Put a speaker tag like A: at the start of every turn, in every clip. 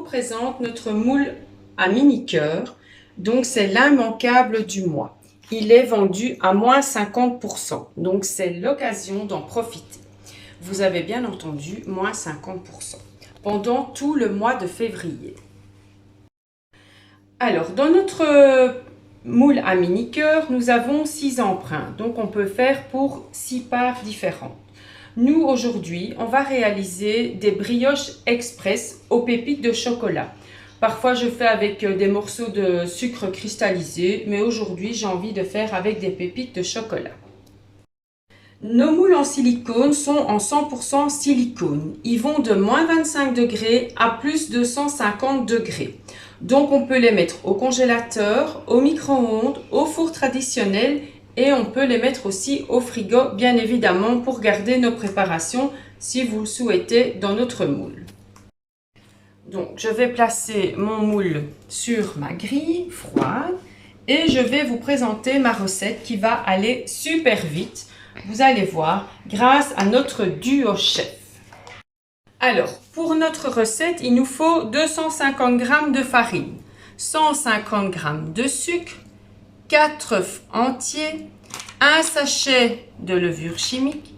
A: présente notre moule à mini-cœur. Donc, c'est l'immanquable du mois. Il est vendu à moins 50%. Donc, c'est l'occasion d'en profiter. Vous avez bien entendu, moins 50%. Pendant tout le mois de février. Alors, dans notre moule à mini-cœur, nous avons 6 emprunts. Donc, on peut faire pour 6 parts différentes. Nous, aujourd'hui, on va réaliser des brioches express aux pépites de chocolat. Parfois, je fais avec des morceaux de sucre cristallisé, mais aujourd'hui, j'ai envie de faire avec des pépites de chocolat. Nos moules en silicone sont en 100% silicone. Ils vont de moins 25 degrés à plus 250 degrés. Donc, on peut les mettre au congélateur, au micro-ondes, au four traditionnel et on peut les mettre aussi au frigo, bien évidemment, pour garder nos préparations si vous le souhaitez dans notre moule. Donc, je vais placer mon moule sur ma grille froide et je vais vous présenter ma recette qui va aller super vite. Vous allez voir, grâce à notre duo chef. Alors, pour notre recette, il nous faut 250 g de farine, 150 g de sucre, 4 œufs entiers, un sachet de levure chimique,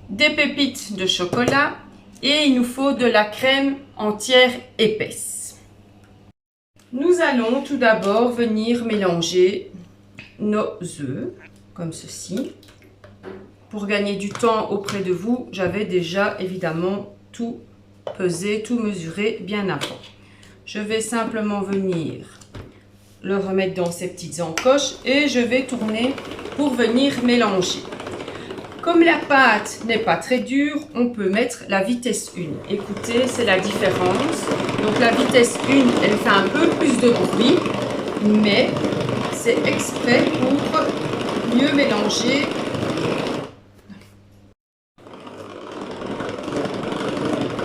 A: des pépites de chocolat et il nous faut de la crème entière épaisse. Nous allons tout d'abord venir mélanger nos œufs, comme ceci. Pour gagner du temps auprès de vous, j'avais déjà évidemment tout pesé, tout mesuré bien avant. Je vais simplement venir le remettre dans ces petites encoches et je vais tourner pour venir mélanger. Comme la pâte n'est pas très dure, on peut mettre la vitesse 1. Écoutez, c'est la différence. Donc la vitesse 1, elle fait un peu plus de bruit, mais c'est exprès pour mieux mélanger.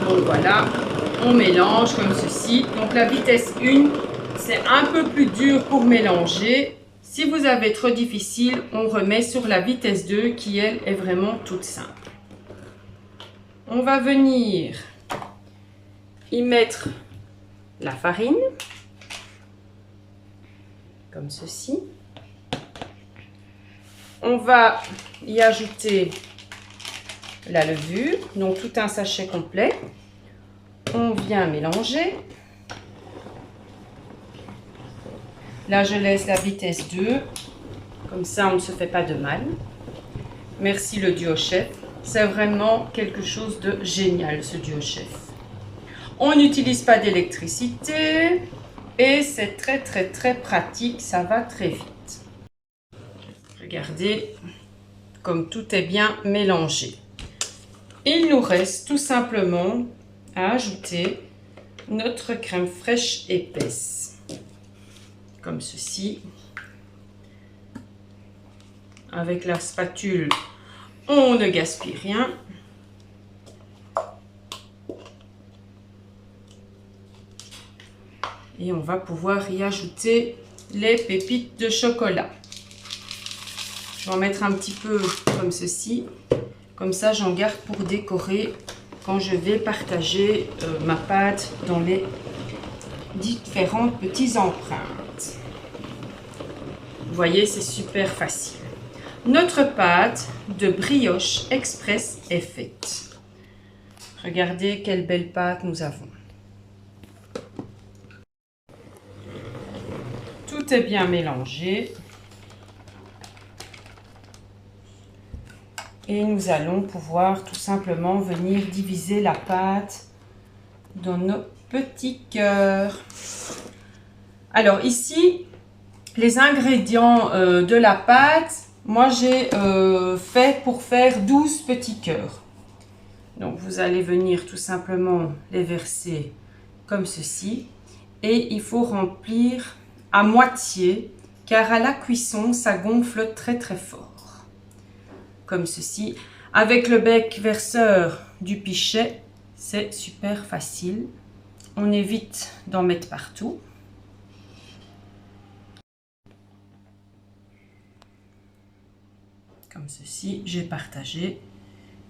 A: Donc voilà, on mélange comme ceci. Donc la vitesse 1, c'est un peu plus dur pour mélanger. Si vous avez trop difficile, on remet sur la vitesse 2 qui, elle, est vraiment toute simple. On va venir y mettre la farine, comme ceci. On va y ajouter la levure, donc tout un sachet complet. On vient mélanger. Là, je laisse la vitesse 2, comme ça on ne se fait pas de mal. Merci le duo chef, c'est vraiment quelque chose de génial ce duo chef. On n'utilise pas d'électricité et c'est très pratique, ça va très vite. Regardez comme tout est bien mélangé. Il nous reste tout simplement à ajouter notre crème fraîche épaisse. Comme ceci. Avec la spatule, on ne gaspille rien. Et on va pouvoir y ajouter les pépites de chocolat. Je vais en mettre un petit peu comme ceci. Comme ça, j'en garde pour décorer quand je vais partager ma pâte dans les différents petits empreintes. Vous voyez, c'est super facile. Notre pâte de brioche express est faite. Regardez quelle belle pâte nous avons. Tout est bien mélangé. Et nous allons pouvoir tout simplement venir diviser la pâte dans nos petits cœurs. Alors ici, les ingrédients de la pâte, moi j'ai fait pour faire 12 petits cœurs. Donc vous allez venir tout simplement les verser comme ceci. Et il faut remplir à moitié, car à la cuisson, ça gonfle très fort. Comme ceci. Avec le bec verseur du pichet, c'est super facile. On évite d'en mettre partout. Comme ceci, j'ai partagé.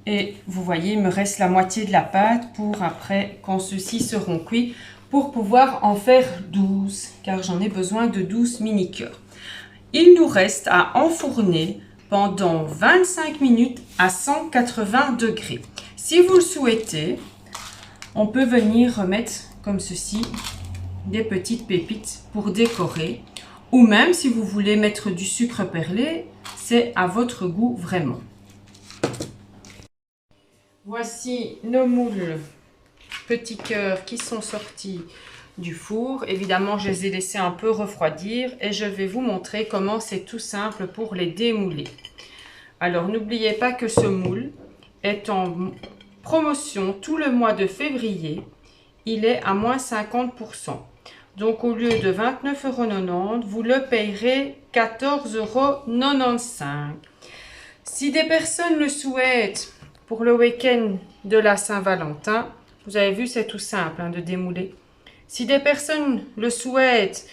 A: Et vous voyez, il me reste la moitié de la pâte pour après, quand ceux-ci seront cuits, pour pouvoir en faire 12, car j'en ai besoin de 12 mini-cœurs. Il nous reste à enfourner pendant 25 minutes à 180 degrés. Si vous le souhaitez, on peut venir remettre comme ceci des petites pépites pour décorer, ou même si vous voulez mettre du sucre perlé, c'est à votre goût vraiment. Voici nos moules petits cœurs qui sont sortis du four. Évidemment, je les ai laissés un peu refroidir et je vais vous montrer comment c'est tout simple pour les démouler. Alors, n'oubliez pas que ce moule est en promotion tout le mois de février. Il est à moins 50%. Donc, au lieu de 29,90 €, vous le payerez 14,95 €. Si des personnes le souhaitent pour le week-end de la Saint-Valentin, vous avez vu, c'est tout simple de démouler. Si des personnes le souhaitent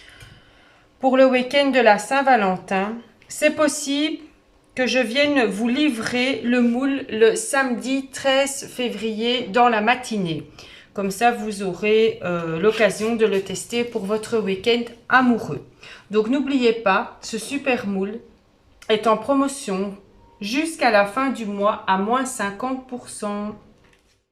A: pour le week-end de la Saint-Valentin, c'est possible que je vienne vous livrer le moule le samedi 13 février dans la matinée. Comme ça, vous aurez l'occasion de le tester pour votre week-end amoureux. Donc, n'oubliez pas, ce super moule est en promotion jusqu'à la fin du mois à moins 50%.